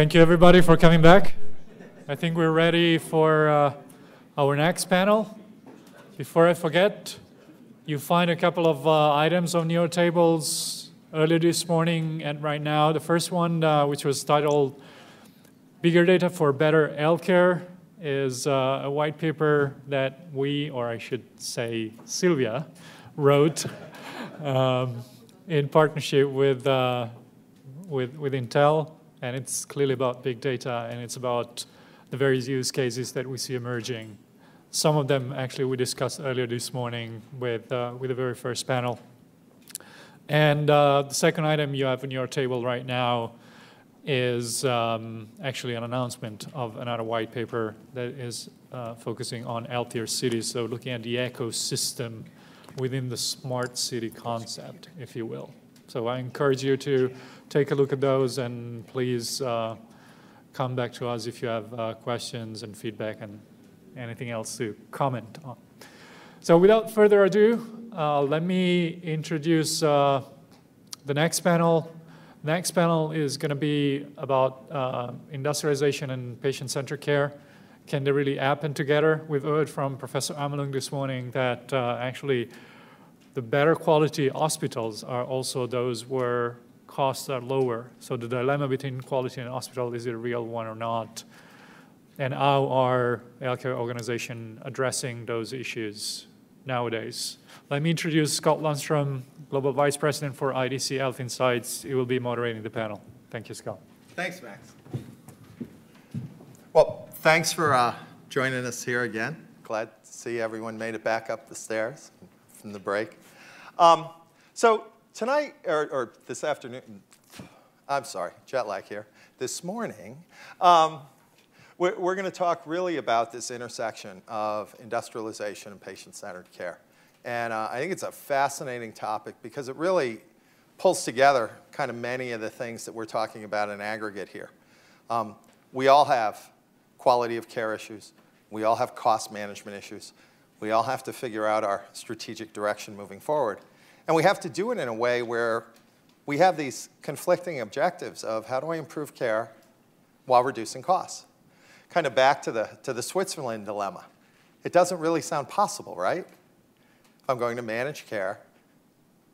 Thank you, everybody, for coming back. I think we're ready for our next panel. Before I forget, you find a couple of items on your tables earlier this morning and right now. The first one, which was titled Bigger Data for Better Healthcare, is a white paper that we, or I should say Sylvia, wrote in partnership with Intel. And it's clearly about big data, and it's about the various use cases that we see emerging. Some of them, actually, we discussed earlier this morning with the very first panel. And the second item you have on your table right now is actually an announcement of another white paper that is focusing on healthier cities, so looking at the ecosystem within the smart city concept, if you will. So I encourage you to take a look at those, and please come back to us if you have questions and feedback and anything else to comment on. So without further ado, let me introduce the next panel. The next panel is going to be about industrialization and patient-centered care. Can they really happen together? We've heard from Professor Amelung this morning that actually the better quality hospitals are also those where costs are lower. So the dilemma between quality and hospital, is it a real one or not? And how are healthcare organizations addressing those issues nowadays? Let me introduce Scott Lundstrom, Global Vice President for IDC Health Insights. He will be moderating the panel. Thank you, Scott. Thanks, Max. Well, thanks for joining us here again. Glad to see everyone made it back up the stairs from the break. So tonight, or this afternoon, I'm sorry, jet lag here. This morning, we're going to talk really about this intersection of industrialization and patient-centered care. And I think it's a fascinating topic because it really pulls together kind of many of the things that we're talking about in aggregate here. We all have quality of care issues. We all have cost management issues. We all have to figure out our strategic direction moving forward. And we have to do it in a way where we have these conflicting objectives of how do I improve care while reducing costs? Kind of back to the Switzerland dilemma. It doesn't really sound possible, right? If I'm going to manage care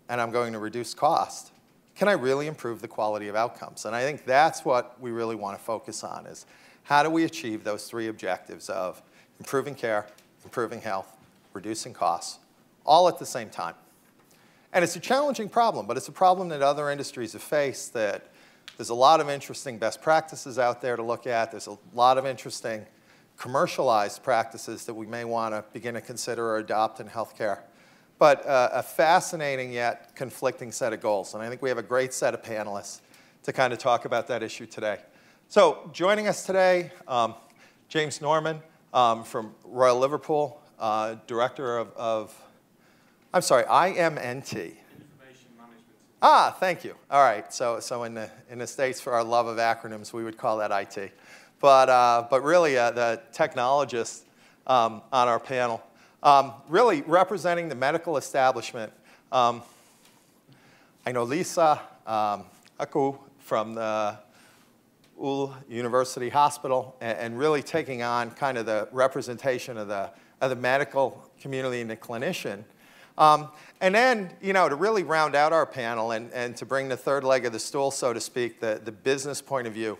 and I'm going to reduce cost, can I really improve the quality of outcomes? And I think that's what we really want to focus on, is how do we achieve those three objectives of improving care, improving health, reducing costs, all at the same time. And it's a challenging problem, but it's a problem that other industries have faced, that there's a lot of interesting best practices out there to look at. There's a lot of interesting commercialized practices that we may want to begin to consider or adopt in healthcare. But a fascinating yet conflicting set of goals. And I think we have a great set of panelists to kind of talk about that issue today. So joining us today, James Norman from Royal Liverpool, Director of I'm sorry, IMNT. Information Management. Ah, thank you. All right, so in the States, for our love of acronyms, we would call that IT. But really, the technologist on our panel, really representing the medical establishment. Aino-Liisa, Oukka from the Oulu University Hospital, and really taking on kind of the representation of the medical community and the clinician. And then, to really round out our panel and to bring the third leg of the stool, so to speak, the business point of view,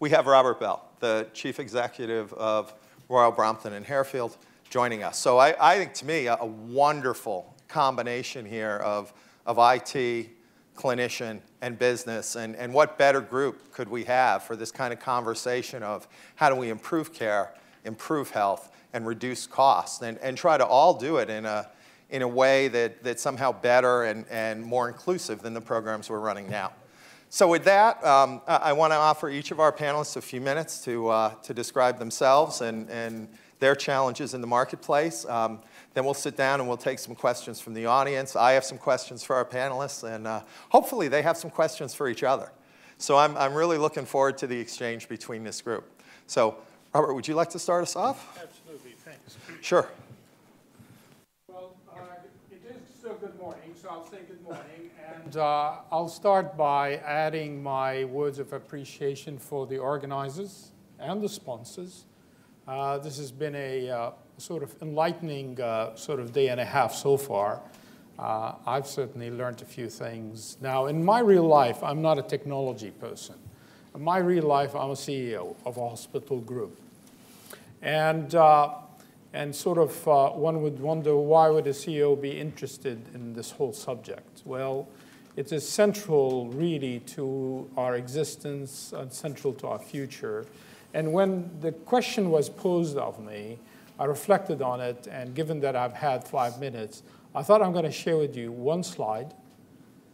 we have Robert Bell, the Chief Executive of Royal Brompton and Harefield, joining us. So I think, to me, a wonderful combination here of IT, clinician, and business. And what better group could we have for this kind of conversation of how do we improve care, improve health, and reduce costs, and try to all do it in a way that's somehow better and more inclusive than the programs we're running now. So with that, I want to offer each of our panelists a few minutes to describe themselves and their challenges in the marketplace. Then we'll sit down and we'll take some questions from the audience. I have some questions for our panelists, and hopefully they have some questions for each other. So I'm really looking forward to the exchange between this group. So Robert, would you like to start us off? Absolutely, thanks. Sure. Well, it is so good morning, so I'll say good morning. And I'll start by adding my words of appreciation for the organizers and the sponsors. This has been a sort of enlightening sort of day and a half so far. I've certainly learned a few things. Now, in my real life, I'm not a technology person. In my real life, I'm a CEO of a hospital group. And sort of one would wonder, why would a CEO be interested in this whole subject? Well, it is central really to our existence and central to our future. And when the question was posed of me, I reflected on it, and given that I've had 5 minutes, I thought I'm going to share with you one slide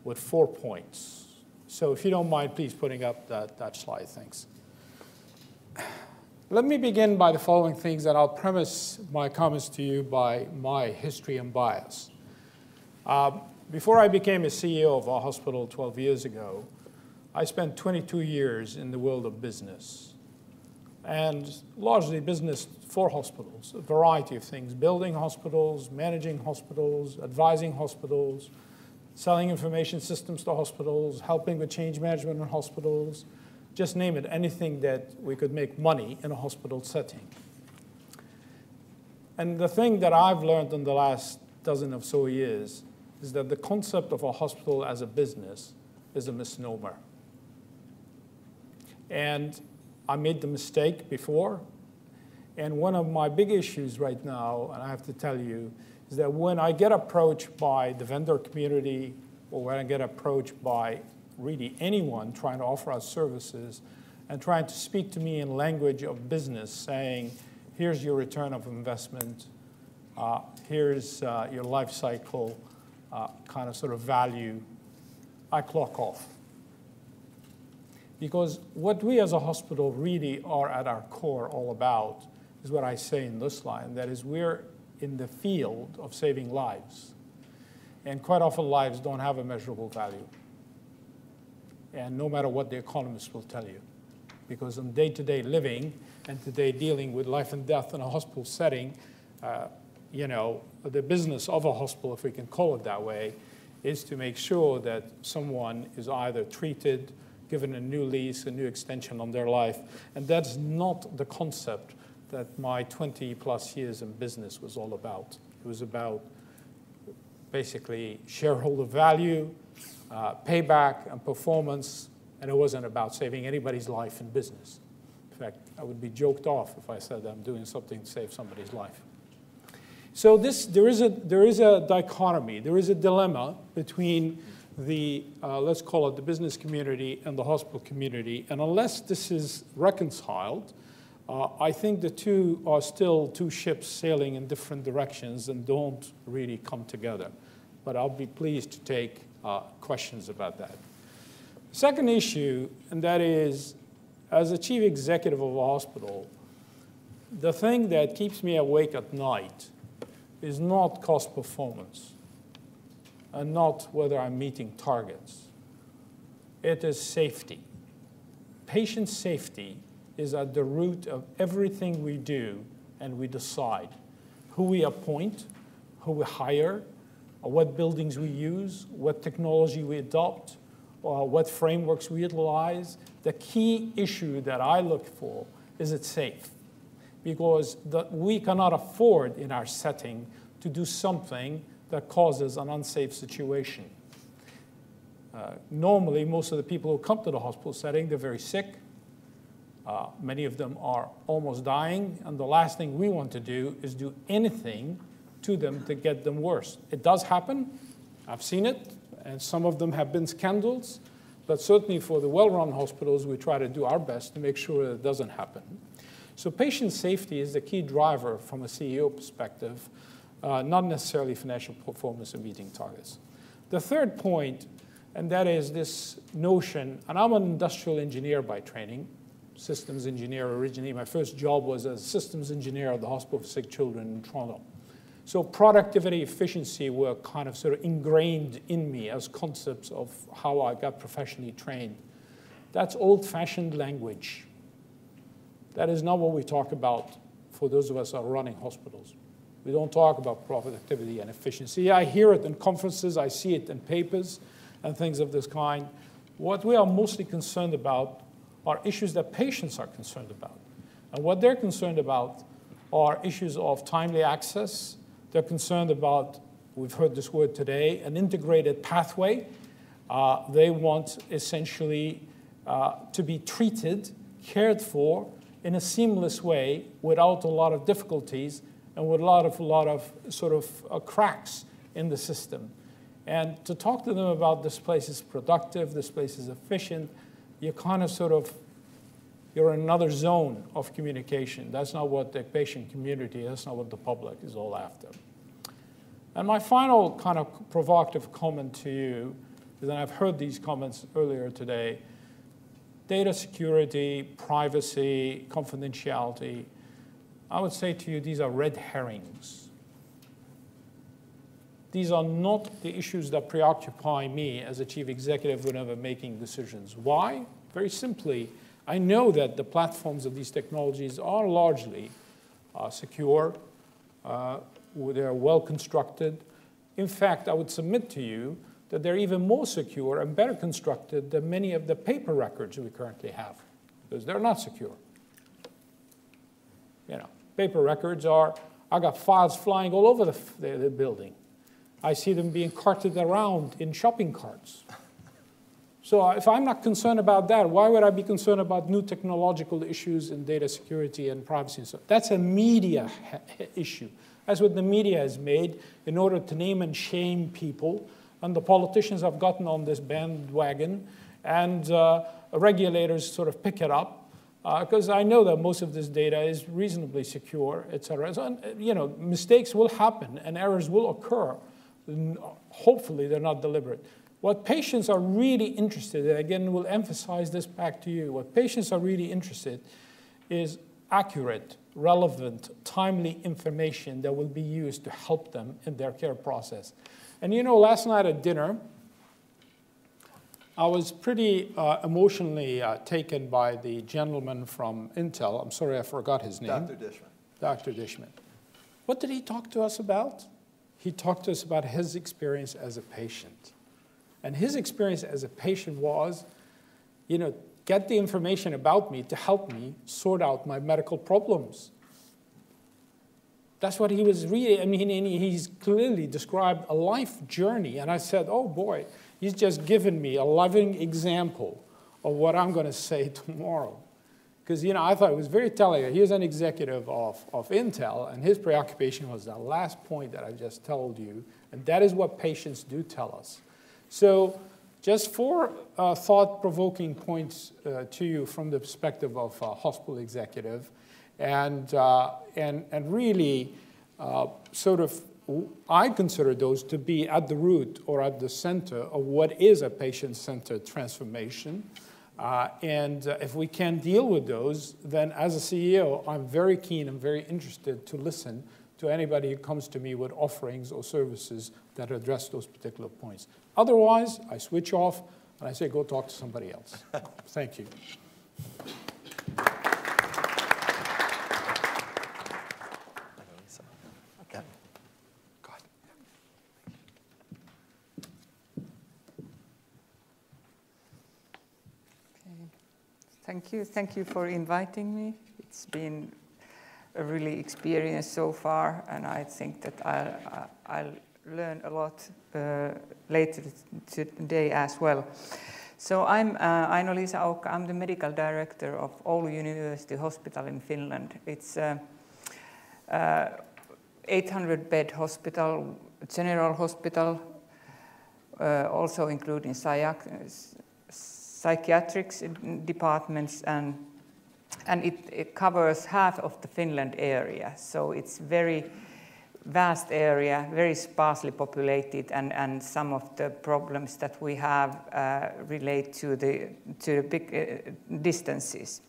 with 4 points. So if you don't mind, please putting up that slide, thanks. Let me begin by the following things, and I'll premise my comments to you by my history and bias. Before I became a CEO of a hospital 12 years ago, I spent 22 years in the world of business, and largely business for hospitals, a variety of things: building hospitals, managing hospitals, advising hospitals, selling information systems to hospitals, helping with change management in hospitals, just name it, anything that we could make money in a hospital setting. And the thing that I've learned in the last dozen or so years is that the concept of a hospital as a business is a misnomer. And I made the mistake before. And one of my big issues right now, and I have to tell you, is that when I get approached by the vendor community, or when I get approached by really anyone trying to offer us services and trying to speak to me in language of business, saying, here's your return of investment, here's your life cycle kind of sort of value, I clock off. Because what we as a hospital really are at our core all about is what I say in this line, that is, we're in the field of saving lives. And quite often lives don't have a measurable value. And no matter what the economists will tell you. Because in day-to-day living and today dealing with life and death in a hospital setting, you know, the business of a hospital, if we can call it that way, is to make sure that someone is either treated, given a new lease, a new extension on their life. And that's not the concept that my 20-plus years in business was all about. It was about basically shareholder value, payback, and performance, and it wasn't about saving anybody's life in business. In fact, I would be joked off if I said I'm doing something to save somebody's life. So there is a dichotomy, there is a dilemma between the, let's call it the business community and the hospital community, and unless this is reconciled, I think the two are still two ships sailing in different directions and don't really come together. But I'll be pleased to take questions about that. Second issue, and that is, as a chief executive of a hospital, the thing that keeps me awake at night is not cost performance and not whether I'm meeting targets. It is safety. Patient safety is at the root of everything we do and we decide. Who we appoint, who we hire, what buildings we use, what technology we adopt, what frameworks we utilize. The key issue that I look for is it's safe. Because we cannot afford in our setting to do something that causes an unsafe situation. Normally, most of the people who come to the hospital setting, they're very sick. Many of them are almost dying, and the last thing we want to do is do anything to them to get them worse. It does happen. I've seen it, and some of them have been scandals, but certainly for the well-run hospitals, we try to do our best to make sure that it doesn't happen. So patient safety is the key driver from a CEO perspective, not necessarily financial performance and meeting targets. The third point, and that is this notion, and I'm an industrial engineer by training, systems engineer originally. My first job was as a systems engineer at the Hospital for Sick Children in Toronto. So productivity, efficiency were kind of sort of ingrained in me as concepts of how I got professionally trained. That's old-fashioned language. That is not what we talk about for those of us who are running hospitals. We don't talk about productivity and efficiency. I hear it in conferences, I see it in papers and things of this kind. What we are mostly concerned about are issues that patients are concerned about. And what they're concerned about are issues of timely access. They're concerned about, we've heard this word today, an integrated pathway. They want essentially to be treated, cared for in a seamless way without a lot of difficulties and with a lot of sort of cracks in the system. And to talk to them about this place is productive, this place is efficient, you kind of sort of, you're in another zone of communication. That's not what the patient community, that's not what the public is all after. And my final kind of provocative comment to you, is that I've heard these comments earlier today, data security, privacy, confidentiality, I would say to you, these are red herrings. These are not the issues that preoccupy me as a chief executive whenever making decisions. Why? Very simply, I know that the platforms of these technologies are largely secure, they're well constructed. In fact, I would submit to you that they're even more secure and better constructed than many of the paper records we currently have, because they're not secure. You know, paper records are, I got files flying all over the building. I see them being carted around in shopping carts. So if I'm not concerned about that, why would I be concerned about new technological issues in data security and privacy and so on? That's a media issue. That's what the media has made in order to name and shame people. And the politicians have gotten on this bandwagon, and regulators sort of pick it up, because I know that most of this data is reasonably secure, et cetera. So, you know, mistakes will happen and errors will occur. Hopefully, they're not deliberate. What patients are really interested in, again, we'll emphasize this back to you, what patients are really interested in is accurate, relevant, timely information that will be used to help them in their care process. And you know, last night at dinner, I was pretty emotionally taken by the gentleman from Intel. I'm sorry, I forgot his name. Dr. Dishman. Dr. Dishman. What did he talk to us about? He talked to us about his experience as a patient. And his experience as a patient was, you know, get the information about me to help me sort out my medical problems. That's what he was really, I mean, he's clearly described a life journey. And I said, oh boy, he's just given me a living example of what I'm going to say tomorrow. Because, you know, I thought it was very telling. Here's an executive of Intel, and his preoccupation was the last point that I just told you. And that is what patients do tell us. So just 4 thought-provoking points to you from the perspective of a hospital executive. And really, sort of, I consider those to be at the root or at the center of what is a patient-centered transformation. And if we can deal with those, then as a CEO, I'm very keen and very interested to listen to anybody who comes to me with offerings or services that address those particular points. Otherwise, I switch off and I say, go talk to somebody else. Thank you. Okay. Go ahead. Thank you. Thank you for inviting me. It's been a really experience so far, and I think that I'll learn a lot later today as well. So I'm Aino-Liisa Oukka. I'm the medical director of Oulu University Hospital in Finland. It's a 800-bed hospital, general hospital, also including psychiatric departments, and it covers half of the Finland area. So it's very vast area, very sparsely populated, and some of the problems that we have relate to the big distances.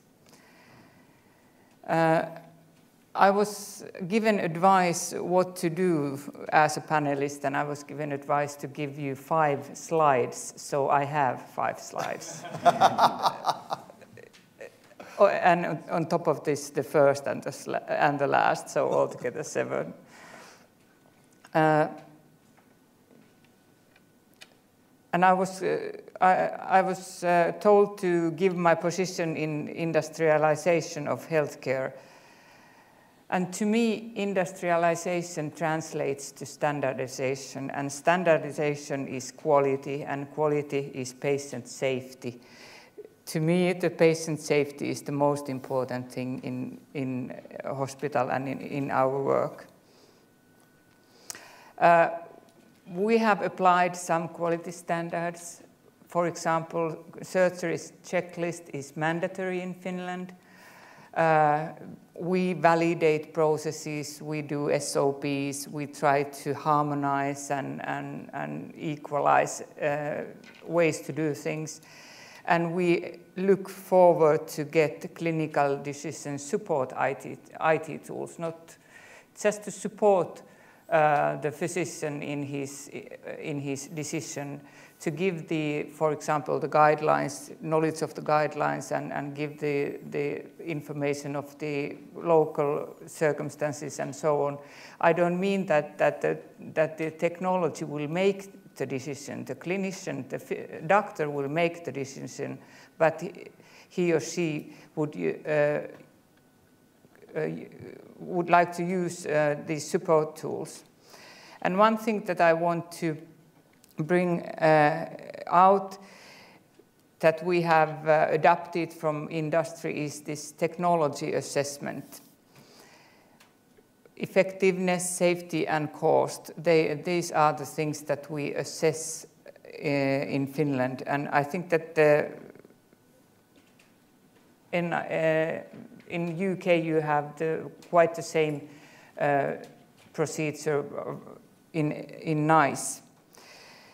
I was given advice what to do as a panelist, and I was given advice to give you 5 slides, so I have 5 slides. And on top of this, the first and the last, so altogether 7. And I was told to give my position in industrialization of healthcare. And to me, industrialization translates to standardization, and standardization is quality, and quality is patient safety. To me, the patient safety is the most important thing in a hospital and in our work. We have applied some quality standards. For example, surgery's checklist is mandatory in Finland. We validate processes, we do SOPs, we try to harmonize and equalize ways to do things. And we look forward to get clinical decision support IT tools, not just to support the physician in his decision, to give for example, the guidelines, knowledge of the guidelines, and give the information of the local circumstances and so on. I don't mean that the technology will make the decision. The clinician, the doctor will make the decision, but he or she would like to use these support tools. And one thing that I want to bring out that we have adapted from industry is this technology assessment. Effectiveness, safety, and cost, these are the things that we assess in Finland. And I think that in UK you have quite the same procedure in NICE.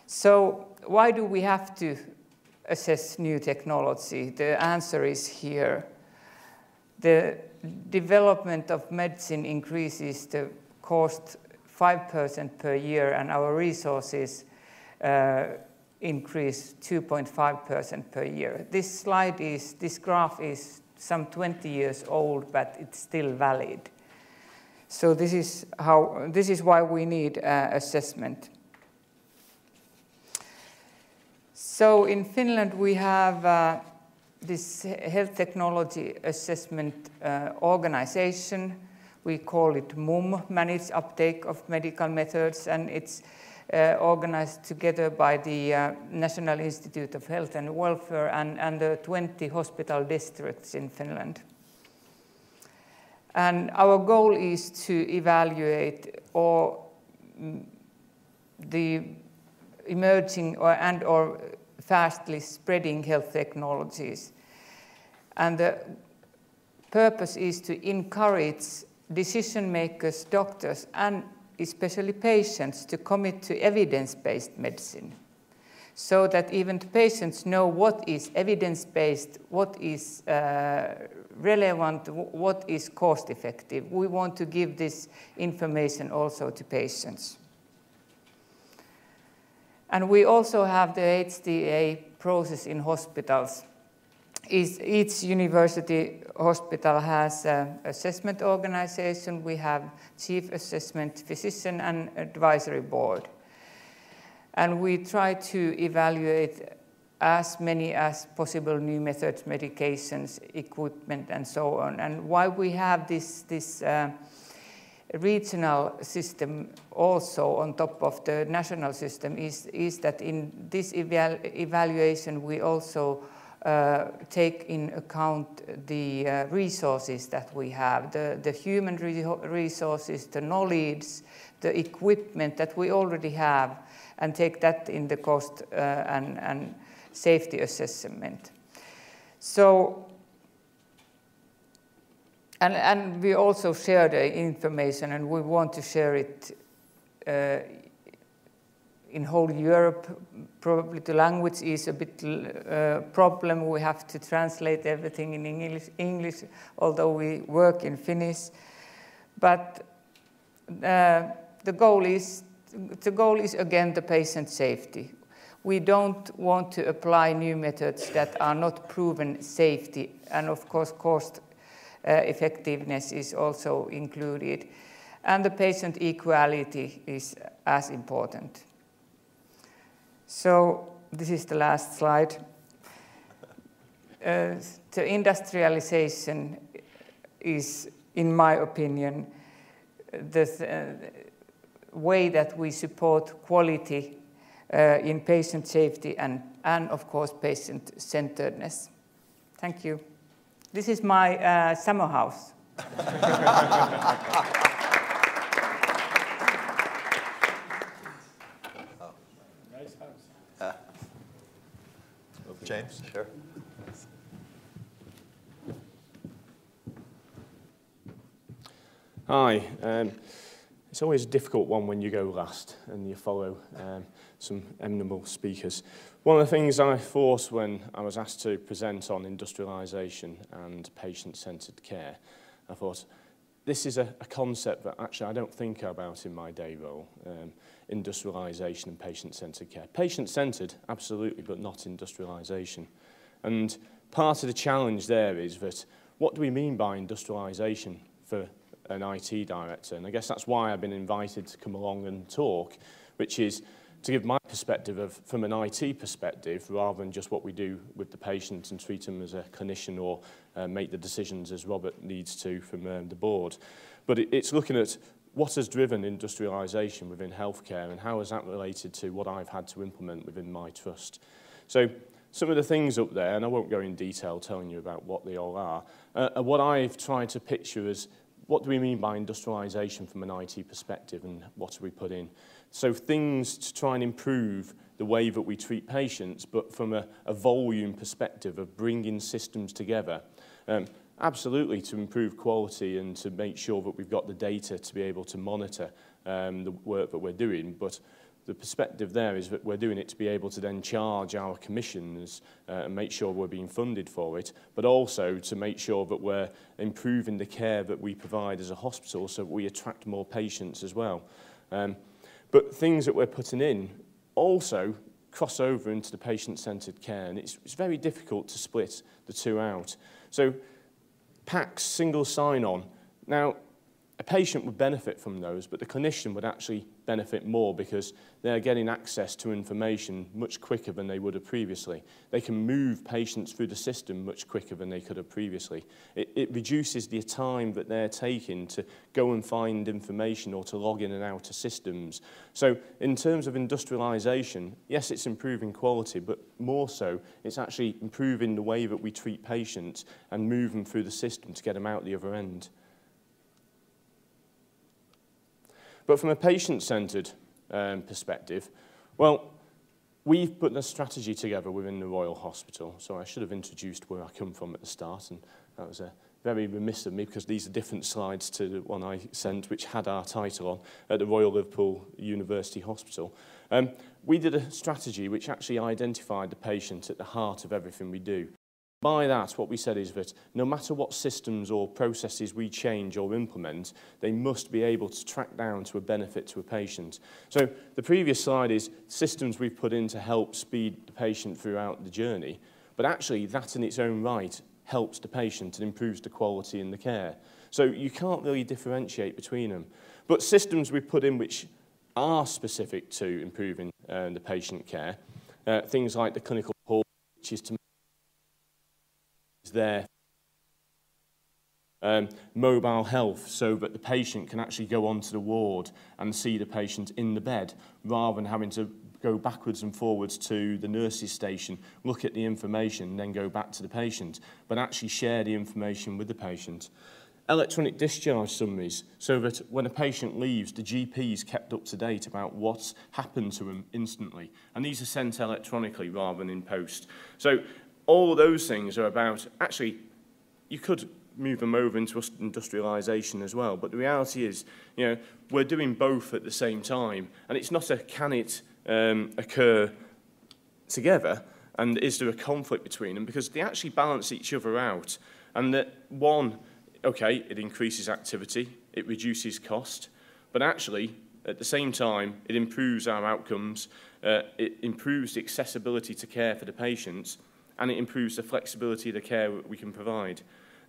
So why do we have to assess new technology? The answer is here. The development of medicine increases the cost 5% per year, and our resources increase 2.5% per year. This graph is some 20 years old, but it's still valid. So this is why we need assessment. So in Finland we have this health technology assessment organization. We call it MUM, Managed Uptake of Medical Methods, and it's organized together by the National Institute of Health and Welfare and the 20 hospital districts in Finland. And our goal is to evaluate all the emerging or fastly spreading health technologies. And the purpose is to encourage decision makers, doctors, and especially patients to commit to evidence-based medicine, so that even the patients know what is evidence-based, what is relevant, what is cost-effective. We want to give this information also to patients. And we also have the HTA process in hospitals. Each university hospital has an assessment organization. We have chief assessment physician and advisory board. And we try to evaluate as many as possible new methods, medications, equipment, and so on. And why we have this regional system also on top of the national system is that in this evaluation we also take in account the resources that we have, the human resources, the knowledge, the equipment that we already have, and take that in the cost and safety assessment. So, and we also share the information, and we want to share it in whole Europe. Probably the language is a bit problem. We have to translate everything in English, although we work in Finnish. But the goal is again the patient safety. We don't want to apply new methods that are not proven safety, and of course cost effectiveness is also included. And the patient equality is as important. So this is the last slide. The industrialization is, in my opinion, the way that we support quality in patient safety and of course, patient-centeredness. Thank you. This is my summer house. Nice house. James, sure. Hi. It's always a difficult one when you go last and you follow some eminent speakers. One of the things I thought when I was asked to present on industrialisation and patient-centred care, I thought, this is a concept that actually I don't think about in my day role, industrialisation and patient-centred care. Patient-centred, absolutely, but not industrialisation. And part of the challenge there is that, what do we mean by industrialisation for an IT director? And I guess that's why I've been invited to come along and talk, which is to give my perspective from an IT perspective, rather than just what we do with the patient and treat them as a clinician or make the decisions as Robert needs to from the board. But it's looking at what has driven industrialisation within healthcare and how is that related to what I've had to implement within my trust. So some of the things up there, and I won't go in detail telling you about what they all are what I've tried to picture as what do we mean by industrialisation from an IT perspective and what do we put in? So things to try and improve the way that we treat patients, but from a volume perspective of bringing systems together. Absolutely to improve quality and to make sure that we've got the data to be able to monitor the work that we're doing. But the perspective there is that we're doing it to be able to then charge our commissions and make sure we're being funded for it, but also to make sure that we're improving the care that we provide as a hospital so that we attract more patients as well. But things that we're putting in also cross over into the patient-centred care, and it's very difficult to split the two out. So PACS, single sign-on. Now, a patient would benefit from those, but the clinician would actually benefit more because they're getting access to information much quicker than they would have previously. They can move patients through the system much quicker than they could have previously. It reduces the time that they're taking to go and find information or to log in and out of systems. So in terms of industrialisation, yes, it's improving quality, but more so, it's actually improving the way that we treat patients and move them through the system to get them out the other end. But from a patient-centred perspective, well, we've put a strategy together within the Royal Hospital. So I should have introduced where I come from at the start, and that was very remiss of me because these are different slides to the one I sent, which had our title on at the Royal Liverpool University Hospital. We did a strategy which actually identified the patient at the heart of everything we do. By that, what we said is that no matter what systems or processes we change or implement, they must be able to track down to a benefit to a patient. So the previous slide is systems we've put in to help speed the patient throughout the journey, but actually that in its own right helps the patient and improves the quality in the care. So you can't really differentiate between them. But systems we've put in which are specific to improving the patient care, things like the clinical hall, which is to there, mobile health, so that the patient can actually go onto the ward and see the patient in the bed, rather than having to go backwards and forwards to the nurse's station, look at the information, and then go back to the patient, but actually share the information with the patient. Electronic discharge summaries, so that when a patient leaves, the GP is kept up to date about what's happened to them instantly. And these are sent electronically rather than in post. So all of those things are about, actually, you could move them over into industrialisation as well, but the reality is, you know, we're doing both at the same time, and it's not a can it occur together, and is there a conflict between them, because they actually balance each other out, and that one, okay, it increases activity, it reduces cost, but actually, at the same time, it improves our outcomes, it improves the accessibility to care for the patients, and it improves the flexibility of the care we can provide.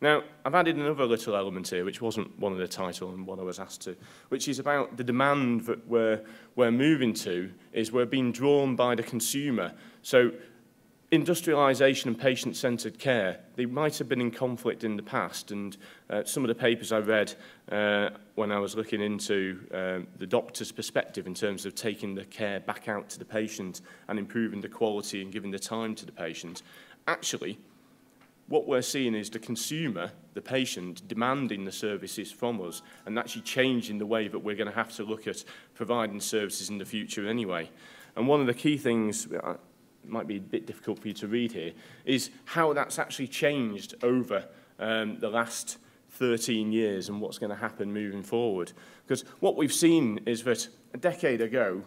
Now, I've added another little element here, which wasn't one of the title and what I was asked to, which is about the demand that we're moving to, is we're being drawn by the consumer. So industrialization and patient-centered care, they might have been in conflict in the past, and some of the papers I read when I was looking into the doctor's perspective in terms of taking the care back out to the patient and improving the quality and giving the time to the patient, actually, what we're seeing is the consumer, the patient, demanding the services from us and actually changing the way that we're going to have to look at providing services in the future anyway. And one of the key things, it might be a bit difficult for you to read here, is how that's actually changed over the last 13 years and what's going to happen moving forward. Because what we've seen is that a decade ago,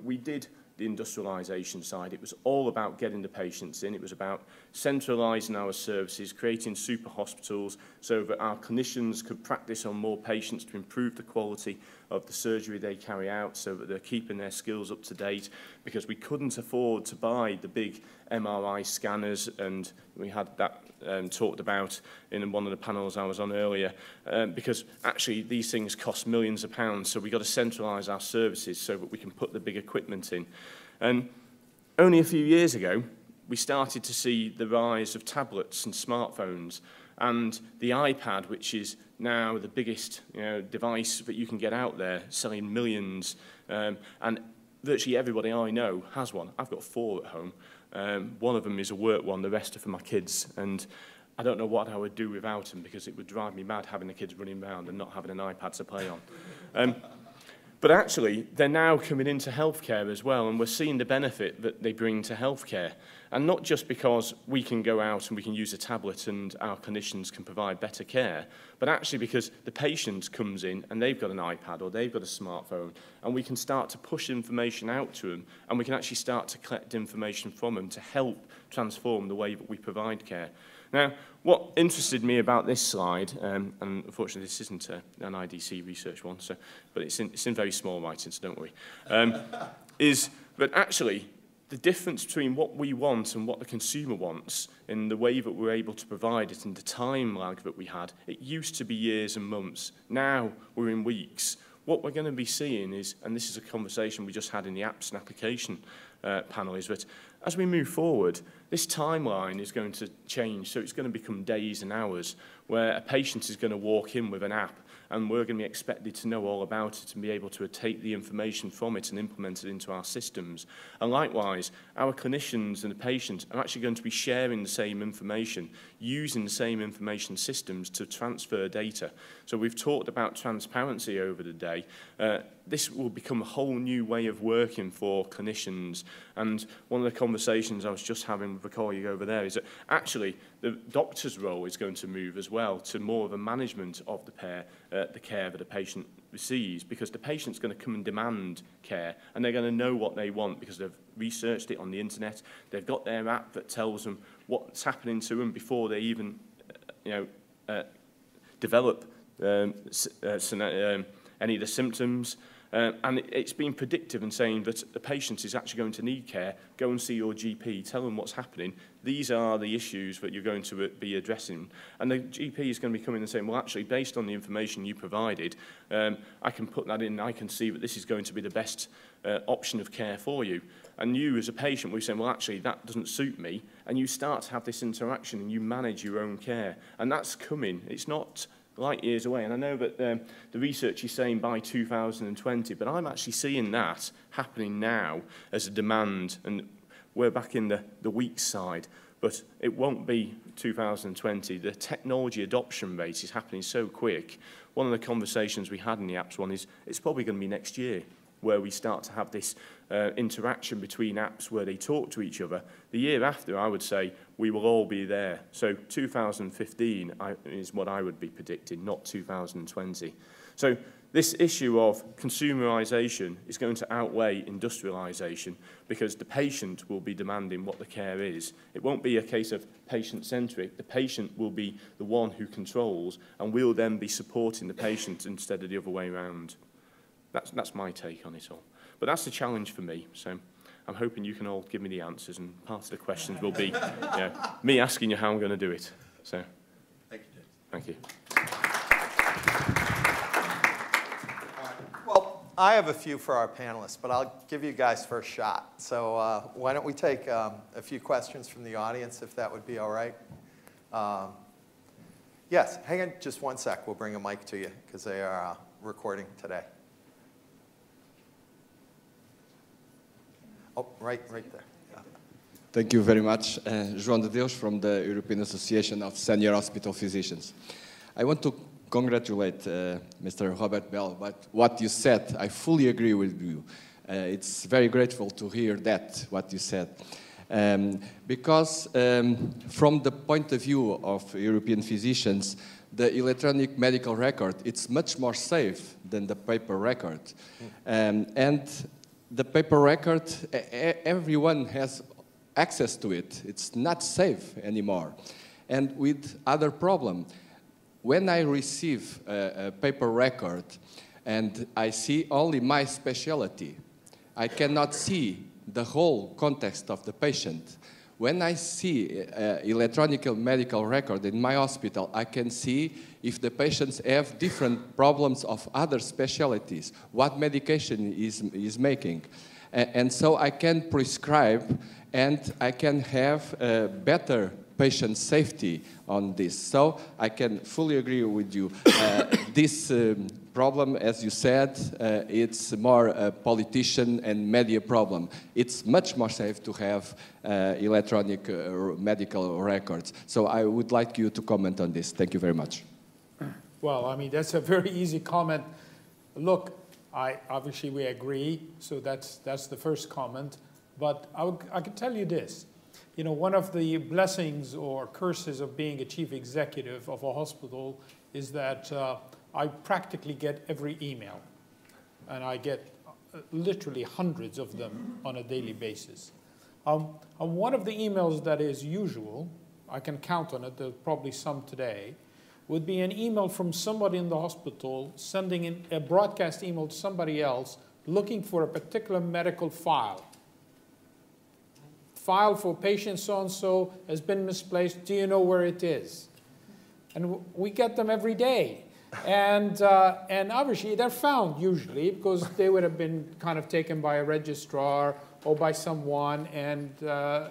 we did the industrialization side. It was all about getting the patients in. It was about centralizing our services, creating super hospitals so that our clinicians could practice on more patients to improve the quality of the surgery they carry out, so that they're keeping their skills up to date, because we couldn't afford to buy the big MRI scanners, and we had that talked about in one of the panels I was on earlier, because actually these things cost millions of pounds, so we've got to centralise our services so that we can put the big equipment in. And only a few years ago, we started to see the rise of tablets and smartphones, and the iPad, which is now the biggest device that you can get out there, selling millions, and virtually everybody I know has one. I've got 4 at home. One of them is a work one, the rest are for my kids, and I don't know what I would do without them, because it would drive me mad having the kids running around and not having an iPad to play on. But actually, they're now coming into healthcare as well, and we're seeing the benefit that they bring to healthcare. And not just because we can go out and we can use a tablet and our clinicians can provide better care, but actually because the patient comes in and they've got an iPad or they've got a smartphone, and we can start to push information out to them, and we can actually start to collect information from them to help transform the way that we provide care. Now, what interested me about this slide, and unfortunately this isn't an IDC research one, but it's in very small writing, so don't worry, is that actually the difference between what we want and what the consumer wants in the way that we're able to provide it and the time lag that we had, it used to be years and months. Now we're in weeks. What we're going to be seeing is, and this is a conversation we just had in the apps and application panel, is that as we move forward, this timeline is going to change, so it's going to become days and hours, where a patient is going to walk in with an app, and we're going to be expected to know all about it and be able to take the information from it and implement it into our systems. And likewise, our clinicians and the patients are actually going to be sharing the same information, using the same information systems to transfer data. So we've talked about transparency over the day. This will become a whole new way of working for clinicians. And one of the conversations I was just having with a colleague over there is that actually the doctor's role is going to move as well to more of a management of the care that a patient receives, because the patient's going to come and demand care, and they're going to know what they want because they've researched it on the internet. They've got their app that tells them what's happening to them before they even develop any of the symptoms. And it's been predictive and saying that the patient is actually going to need care. Go and see your GP, tell them what's happening. These are the issues that you're going to be addressing. And the GP is going to be coming and saying, well, actually, based on the information you provided, I can put that in, I can see that this is going to be the best option of care for you. And you, as a patient, will be saying, well, actually, that doesn't suit me. And you start to have this interaction and you manage your own care. And that's coming. It's not light years away. And I know that the research is saying by 2020, but I'm actually seeing that happening now as a demand, and we're back in the weak side, but it won't be 2020. The technology adoption rate is happening so quick. One of the conversations we had in the apps one is it's probably going to be next year where we start to have this interaction between apps where they talk to each other. The year after, I would say, we will all be there. So 2015 is what I would be predicting, not 2020. So this issue of consumerisation is going to outweigh industrialisation, because the patient will be demanding what the care is. It won't be a case of patient-centric. The patient will be the one who controls, and we'll then be supporting the patient instead of the other way around. That's my take on it all. But that's the challenge for me. So I'm hoping you can all give me the answers, and part of the questions will be me asking you how I'm going to do it. So. Thank you, James. Thank you. Well, I have a few for our panelists, but I'll give you guys first shot. So why don't we take a few questions from the audience, if that would be all right? Yes, hang on just one sec. We'll bring a mic to you because they are recording today. Oh, right there. Yeah. Thank you very much. João de Deus from the European Association of Senior Hospital Physicians. I want to congratulate Mr. Robert Bell, but what you said, I fully agree with you. It's very grateful to hear that, what you said. Because from the point of view of European physicians, the electronic medical record, it's much more safe than the paper record. And the paper record, everyone has access to it. It's not safe anymore. And with other problem, when I receive a paper record and I see only my specialty, I cannot see the whole context of the patient. When I see electronic medical record in my hospital, I can see if the patients have different problems of other specialties, what medication is making. And so I can prescribe and I can have better patient safety on this. So I can fully agree with you. This problem, as you said, it's more a politician and media problem. It's much more safe to have electronic medical records. So I would like you to comment on this. Thank you very much. Well, I mean, that's a very easy comment. Look, obviously we agree, so that's the first comment. But I can tell you this. You know, one of the blessings or curses of being a chief executive of a hospital is that I practically get every email. And I get literally hundreds of them on a daily basis. One of the emails that is usual, I can count on it, there's probably some today, would be an email from somebody in the hospital sending in a broadcast email to somebody else looking for a particular medical file. File for patient so-and-so has been misplaced. Do you know where it is? And we get them every day. And obviously they're found usually because they would have been kind of taken by a registrar or by someone, and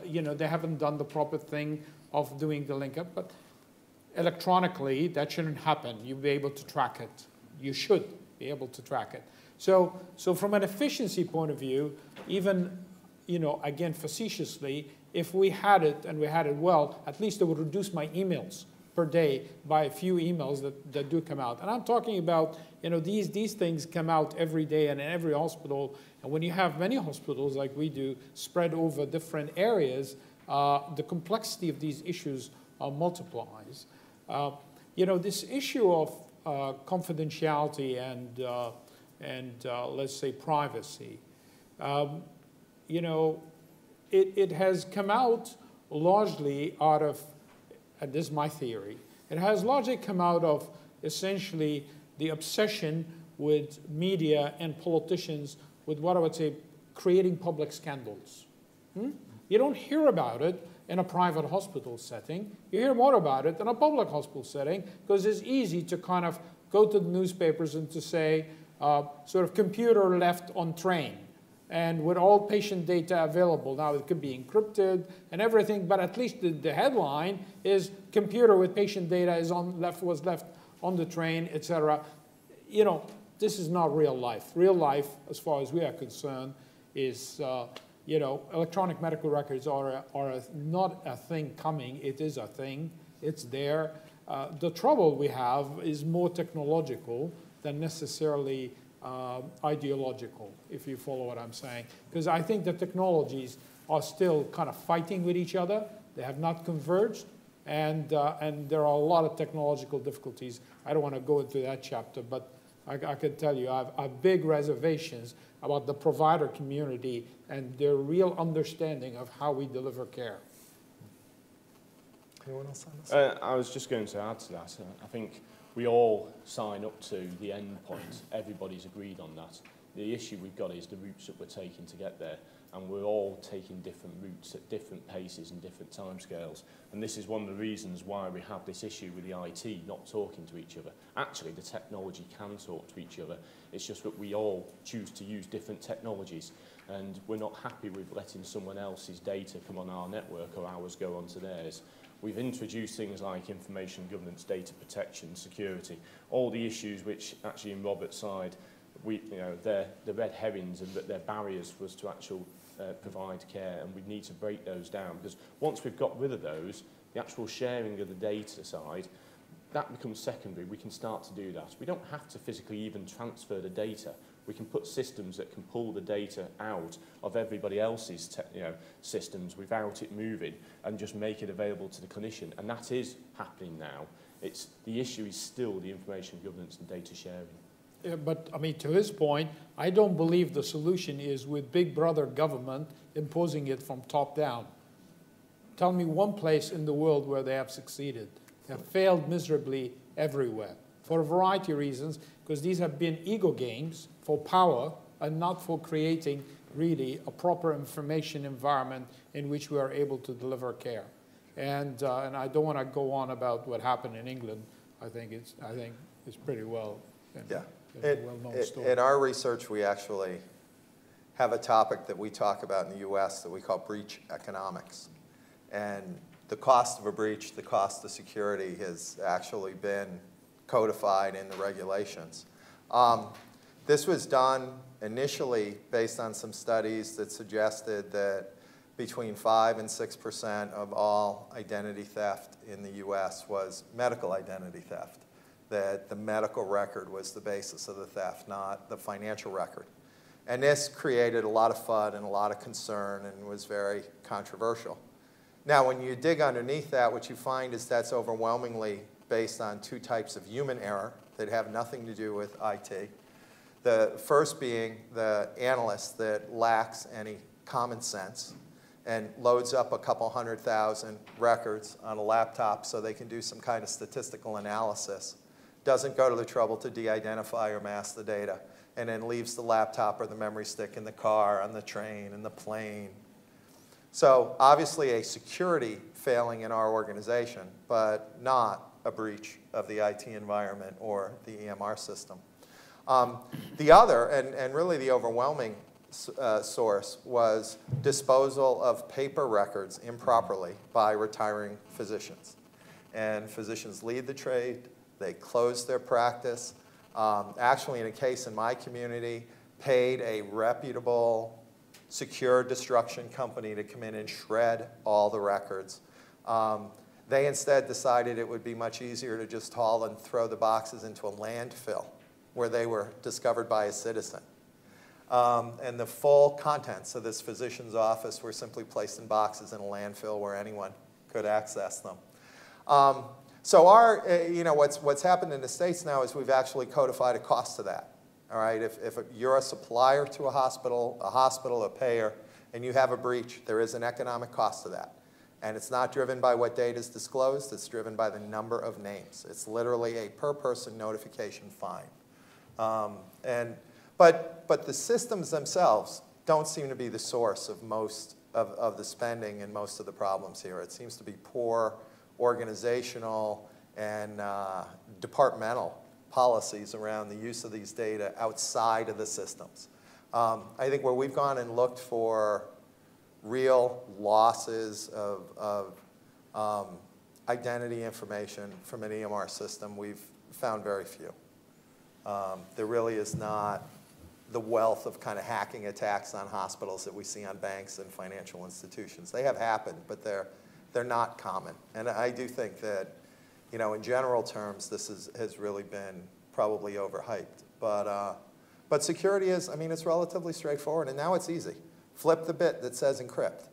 you know, they haven't done the proper thing of doing the link up. But electronically, that shouldn't happen. You'll be able to track it. You should be able to track it. So from an efficiency point of view, even, you know, again, facetiously, if we had it and we had it well, at least it would reduce my emails per day by a few emails that do come out. And I'm talking about, you know, these things come out every day and in every hospital. And when you have many hospitals like we do spread over different areas, the complexity of these issues multiplies. You know, this issue of confidentiality and let's say privacy, you know, it has come out largely out of, and this is my theory, it has largely come out of essentially the obsession with media and politicians with what I would say creating public scandals. You don't hear about it in a private hospital setting. You hear more about it in a public hospital setting because it's easy to kind of go to the newspapers and to say, sort of computer left on train. And with all patient data available, now it could be encrypted and everything, but at least the headline is computer with patient data was left on the train, etc. You know, this is not real life. Real life, as far as we are concerned, is you know, electronic medical records are not a thing coming. It is a thing. It's there. The trouble we have is more technological than necessarily ideological, if you follow what I'm saying. Because I think the technologies are still kind of fighting with each other. They have not converged. And there are a lot of technological difficulties. I don't want to go into that chapter, but I can tell you I have big reservations about the provider community and their real understanding of how we deliver care. Anyone else on this? I was just going to add to that. I think we all sign up to the end point. Everybody's agreed on that. The issue we've got is the routes that we're taking to get there. and we're all taking different routes at different paces and different timescales. And this is one of the reasons why we have this issue with the IT not talking to each other. Actually, the technology can talk to each other. It's just that we all choose to use different technologies, and we're not happy with letting someone else's data come on our network or ours go onto theirs. We've introduced things like information governance, data protection, security, all the issues which actually in Robert's side, they're the red herrings and that they're barriers for us to actually provide care, and we need to break those down, because once we've got rid of those, the actual sharing of the data side, that becomes secondary. We can start to do that. We don't have to physically even transfer the data. We can put systems that can pull the data out of everybody else's systems without it moving and just make it available to the clinician. And that is happening now. The issue is still the information governance and data sharing. Yeah, but I mean, to his point, I don't believe the solution is with big brother government imposing it from top down. Tell me one place in the world where they have succeeded. They have failed miserably everywhere for a variety of reasons, because these have been ego games for power and not for creating really a proper information environment in which we are able to deliver care. And I don't want to go on about what happened in England. I think it's pretty well. Yeah. Well-known story. In our research, we actually have a topic that we talk about in the US that we call breach economics. And the cost of a breach, the cost of security has actually been codified in the regulations. This was done initially based on some studies that suggested that between 5 and 6% of all identity theft in the US was medical identity theft, that the medical record was the basis of the theft, not the financial record. And this created a lot of FUD and a lot of concern and was very controversial. Now, when you dig underneath that, what you find is that's overwhelmingly based on two types of human error that have nothing to do with IT. The first being the analyst that lacks any common sense and loads up a couple 100,000 records on a laptop so they can do some kind of statistical analysis, doesn't go to the trouble to de-identify or mask the data, and then leaves the laptop or the memory stick in the car, on the train, in the plane. So obviously a security failing in our organization, but not a breach of the IT environment or the EMR system. The other, and really the overwhelming source, was disposal of paper records improperly by retiring physicians. And physicians lead the trade. They closed their practice. Actually, in a case in my community, paid a reputable secure destruction company to come in and shred all the records. They instead decided it would be much easier to just haul and throw the boxes into a landfill where they were discovered by a citizen. And the full contents of this physician's office were simply placed in boxes in a landfill where anyone could access them. So what's happened in the States now is we've actually codified a cost to that. All right, if you're a supplier to a hospital, a payer, and you have a breach, there is an economic cost to that. And it's not driven by what data is disclosed, it's driven by the number of names. It's literally a per person notification fine. But the systems themselves don't seem to be the source of most of the spending and most of the problems here. It seems to be poor organizational and departmental policies around the use of these data outside of the systems. I think where we've gone and looked for real losses of identity information from an EMR system, we've found very few. There really is not the wealth of kind of hacking attacks on hospitals that we see on banks and financial institutions. They have happened, but they're not common. And I do think that, in general terms, this has really been probably overhyped. But security is, it's relatively straightforward, and now it's easy. Flip the bit that says encrypt.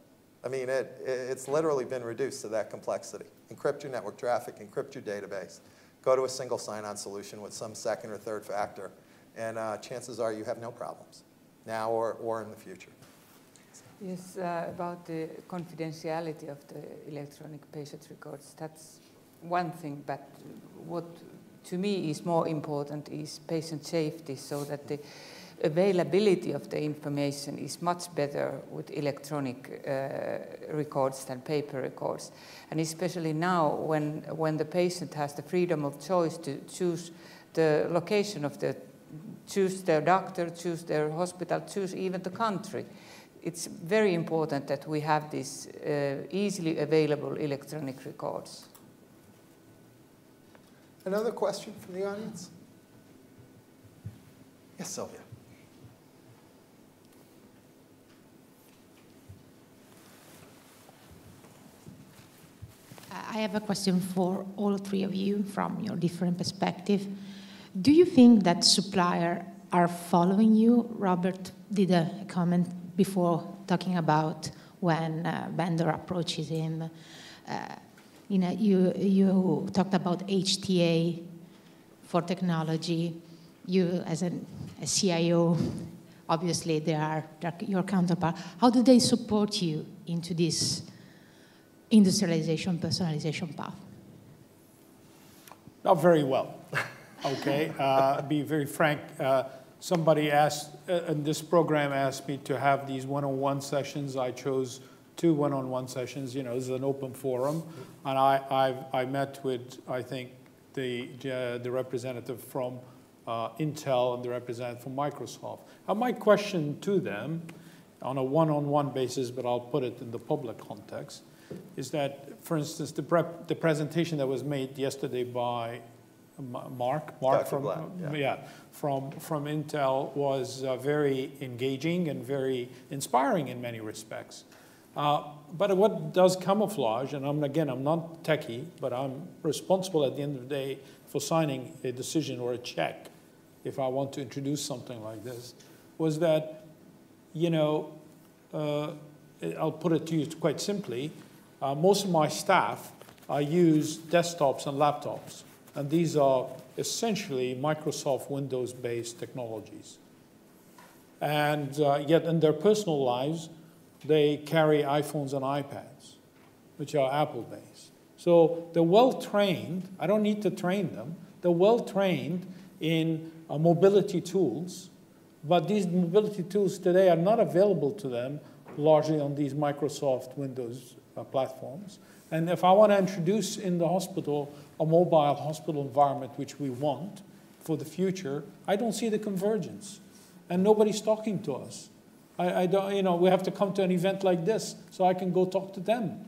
It's literally been reduced to that complexity. Encrypt your network traffic, encrypt your database, go to a single sign-on solution with some second or third factor, and chances are you have no problems, now or in the future. Yes, about the confidentiality of the electronic patient records, that's one thing, but what to me is more important is patient safety, so that the availability of the information is much better with electronic records than paper records. And especially now when the patient has the freedom of choice to choose the location of choose their doctor, choose their hospital, choose even the country. It's very important that we have these easily available electronic records. Another question from the audience? Yes, Sylvia. I have a question for all three of you from your different perspective. Do you think that suppliers are following you? Robert did a comment before talking about when a vendor approaches him. You talked about HTA for technology. You, as a CIO, obviously they are your counterpart. How do they support you into this industrialization, personalization path? Not very well, okay? Be very frank. Somebody asked, in this program asked me to have these one-on-one sessions. I chose 2 one-on-one sessions. You know, this is an open forum. And I met with, I think, the representative from Intel and the representative from Microsoft. And my question to them on a one-on-one basis, but I'll put it in the public context, is that, for instance, the presentation that was made yesterday by Mark from, from Intel was very engaging and very inspiring in many respects. But what does camouflage, and I'm not techie, but I'm responsible at the end of the day for signing a decision or a check if I want to introduce something like this, was that, you know, I'll put it to you quite simply, most of my staff use desktops and laptops, and these are essentially Microsoft Windows-based technologies. And yet in their personal lives, they carry iPhones and iPads, which are Apple-based. So they're well-trained. I don't need to train them. They're well-trained in mobility tools, but these mobility tools today are not available to them largely on these Microsoft Windows platforms. And if I want to introduce in the hospital a mobile hospital environment, which we want for the future, I don't see the convergence. And nobody's talking to us. I don't, you know, we have to come to an event like this so I can go talk to them.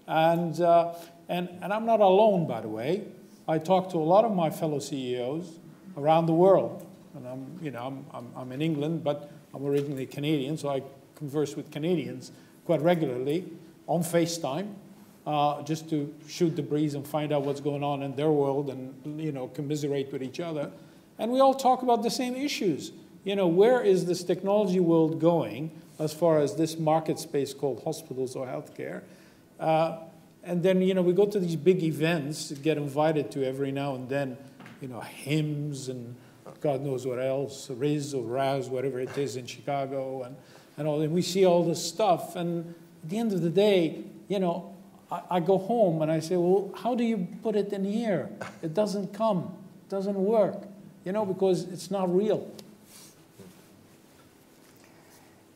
And I'm not alone, by the way. I talk to a lot of my fellow CEOs around the world. And I'm in England, but I'm originally Canadian, so I converse with Canadians quite regularly on FaceTime, just to shoot the breeze and find out what's going on in their world and, you know, commiserate with each other. And we all talk about the same issues. You know, where is this technology world going as far as this market space called hospitals or healthcare? And then, you know, we go to these big events, get invited to every now and then, you know, hymns and God knows what else, Riz or Raz, whatever it is in Chicago, and all. And we see all this stuff. And at the end of the day, you know, I go home and I say, well, how do you put it in here? It doesn't come, it doesn't work, you know, because it's not real.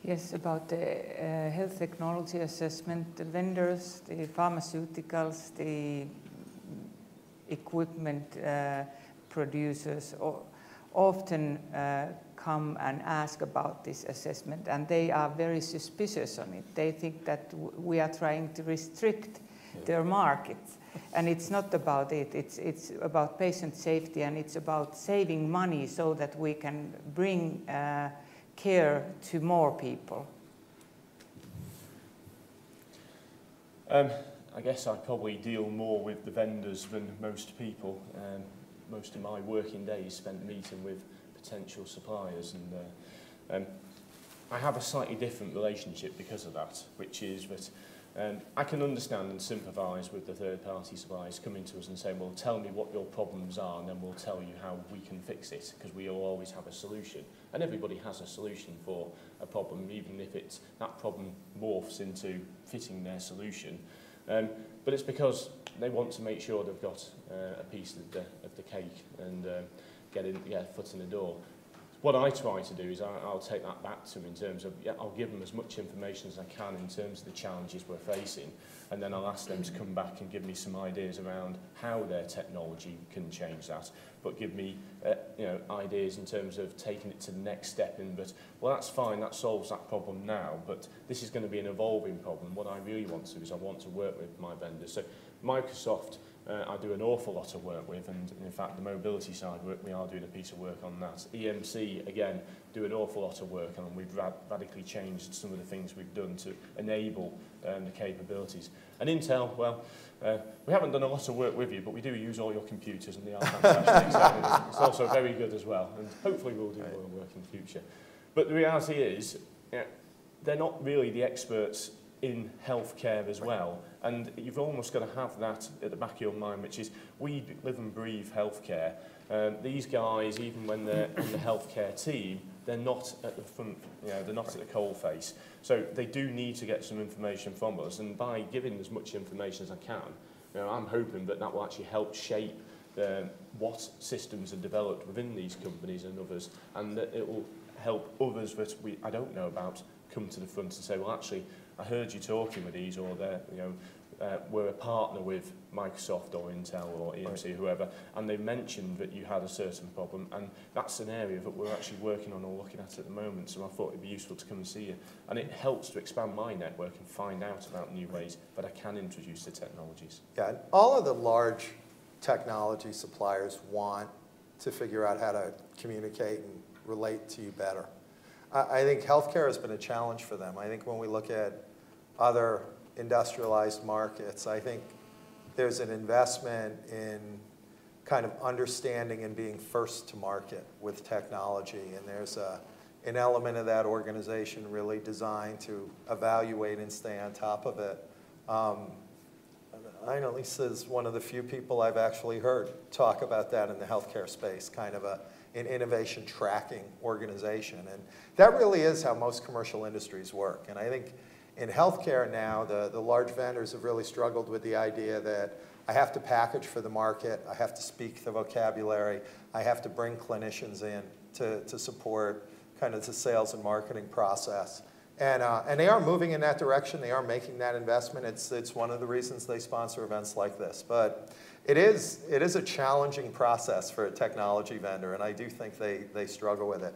Yes, about the health technology assessment, the vendors, the pharmaceuticals, the equipment producers often come and ask about this assessment, and they are very suspicious on it. They think that we are trying to restrict their markets, and it's not about it. It's about patient safety, and it's about saving money so that we can bring care to more people. I guess I probably deal more with the vendors than most people. Most of my working days spent meeting with potential suppliers, and I have a slightly different relationship because of that, which is that I can understand and sympathise with the third-party suppliers coming to us and saying, well, tell me what your problems are and then we'll tell you how we can fix it, because we will always have a solution. And everybody has a solution for a problem, even if that problem morphs into fitting their solution. But it's because they want to make sure they've got a piece of the cake and get a foot in the door. what I try to do is I'll take that back to them in terms of, yeah, I'll give them as much information as I can in terms of the challenges we're facing, and then I'll ask them to come back and give me some ideas around how their technology can change that, but give me ideas in terms of taking it to the next step in, but, well, that's fine, that solves that problem now, but this is going to be an evolving problem. What I really want to do is I want to work with my vendors. So Microsoft, I do an awful lot of work with, and in fact the mobility side we are doing a piece of work on that. EMC, again, do an awful lot of work, and we've radically changed some of the things we've done to enable the capabilities. And Intel, well, we haven't done a lot of work with you, but we do use all your computers, and they are fantastic. So it's also very good as well, and hopefully we'll do more work in the future. But the reality is, they're not really the experts in healthcare as well, and you've almost got to have that at the back of your mind, which is we live and breathe healthcare. These guys, even when they're in the healthcare team, they're not at the front, they're not at the coalface. So they do need to get some information from us, and by giving as much information as I can, I'm hoping that will actually help shape what systems are developed within these companies and others, and that it will help others that I don't know about come to the front and say, well, actually, I heard you talking with these, or we're a partner with Microsoft or Intel or EMC, whoever, and they mentioned that you had a certain problem, and that's an area that we're actually working on or looking at the moment, so I thought it'd be useful to come and see you. And it helps to expand my network and find out about new ways that I can introduce the technologies. Yeah, all of the large technology suppliers want to figure out how to communicate and relate to you better. I think healthcare has been a challenge for them. I think when we look at other industrialized markets, I think there's an investment in kind of understanding and being first to market with technology, and there's an element of that organization really designed to evaluate and stay on top of it. Aino-Liisa is one of the few people I've actually heard talk about that in the healthcare space, kind of an innovation tracking organization. And that really is how most commercial industries work. And I think in healthcare now, the large vendors have really struggled with the idea that I have to package for the market, I have to speak the vocabulary, I have to bring clinicians in to support kind of the sales and marketing process. And they are moving in that direction. They are making that investment. It's one of the reasons they sponsor events like this. But it is a challenging process for a technology vendor, and I do think they struggle with it.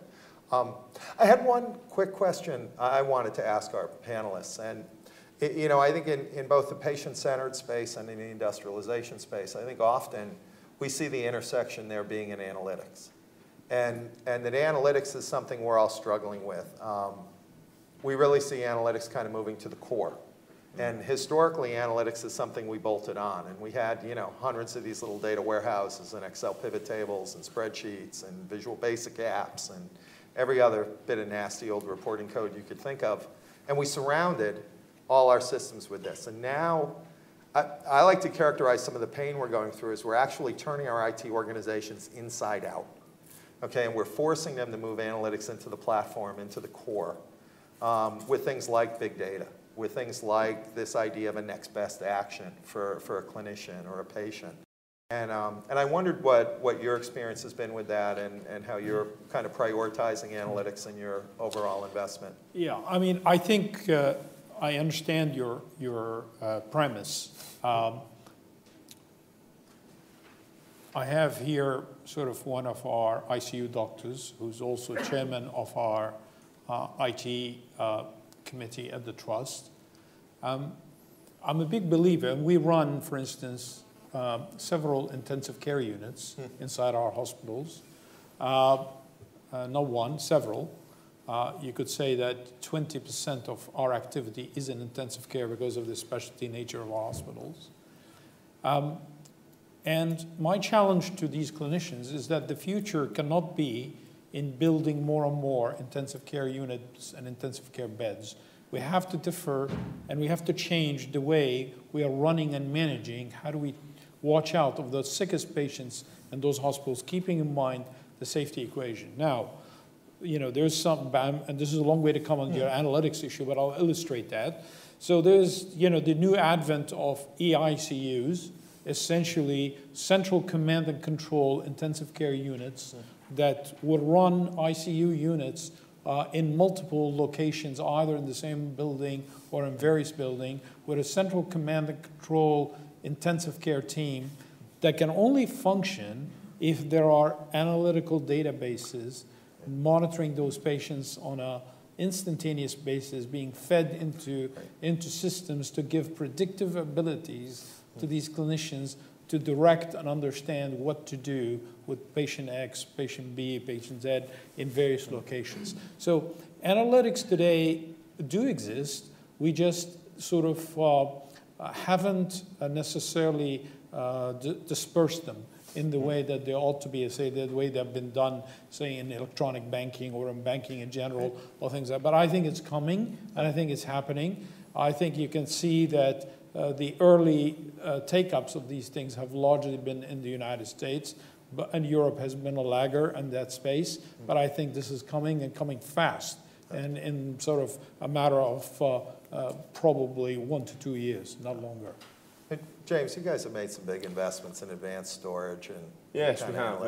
I had one quick question I wanted to ask our panelists. And I think in both the patient-centered space and in the industrialization space, I think often we see the intersection there being in analytics. And that analytics is something we're all struggling with. We really see analytics kind of moving to the core. And historically, analytics is something we bolted on. And we had, hundreds of these little data warehouses and Excel pivot tables and spreadsheets and Visual Basic apps and every other bit of nasty old reporting code you could think of. And we surrounded all our systems with this. And now, I like to characterize some of the pain we're going through as we're actually turning our IT organizations inside out. Okay, and we're forcing them to move analytics into the platform, into the core. With things like big data, with things like this idea of a next best action for a clinician or a patient. And I wondered what your experience has been with that and how you're kind of prioritizing analytics in your overall investment. Yeah, I mean, I think I understand your premise. I have here sort of one of our ICU doctors who's also chairman of our IT committee at the Trust. I'm a big believer, and we run, for instance, several intensive care units inside our hospitals. Not one, several. You could say that 20% of our activity is in intensive care because of the specialty nature of our hospitals. And my challenge to these clinicians is that the future cannot be in building more and more intensive care units and intensive care beds. We have to defer, and we have to change the way we are running and managing. How do we watch out of those sickest patients in those hospitals, keeping in mind the safety equation? Now, there's some, and this is a long way to come on your analytics issue, but I'll illustrate that. So there's, the new advent of EICUs, essentially central command and control intensive care units that would run ICU units in multiple locations, either in the same building or in various buildings, with a central command and control intensive care team that can only function if there are analytical databases monitoring those patients on an instantaneous basis, being fed into systems to give predictive abilities to these clinicians to direct and understand what to do with patient X, patient B, patient Z in various locations. So analytics today do exist. We just sort of haven't necessarily dispersed them in the way that they ought to be, say, the way they've been done, say, in electronic banking or in banking in general, or things like that. But I think it's coming, and I think it's happening. I think you can see that the early take-ups of these things have largely been in the United States, and Europe has been a lagger in that space. But I think this is coming, and coming fast, and in sort of a matter of probably 1 to 2 years, not longer. James, you guys have made some big investments in advanced storage and yes, we have,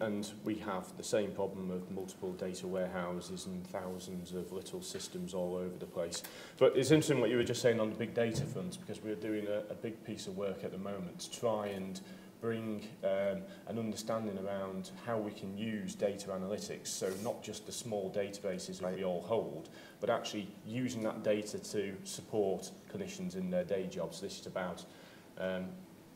and we have the same problem of multiple data warehouses and thousands of little systems all over the place. But it's interesting what you were just saying on the big data front, because we're doing a big piece of work at the moment to try and bring an understanding around how we can use data analytics, so not just the small databases that we all hold, but actually using that data to support clinicians in their day jobs. This is about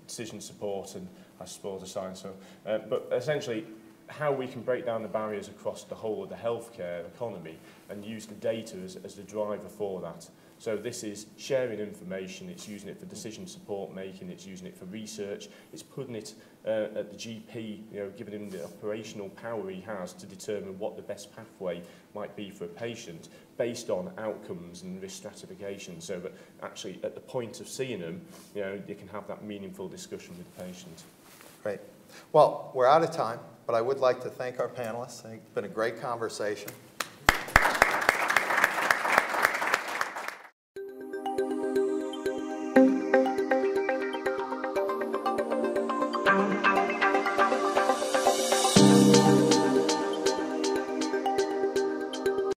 decision support and I suppose the science. So, but essentially, how we can break down the barriers across the whole of the healthcare economy and use the data as the driver for that. So this is sharing information, it's using it for decision support making, it's using it for research, it's putting it at the GP, giving him the operational power he has to determine what the best pathway might be for a patient based on outcomes and risk stratification, so that actually at the point of seeing them, you can have that meaningful discussion with the patient. Great. Well, we're out of time, but I would like to thank our panelists. I think it's been a great conversation.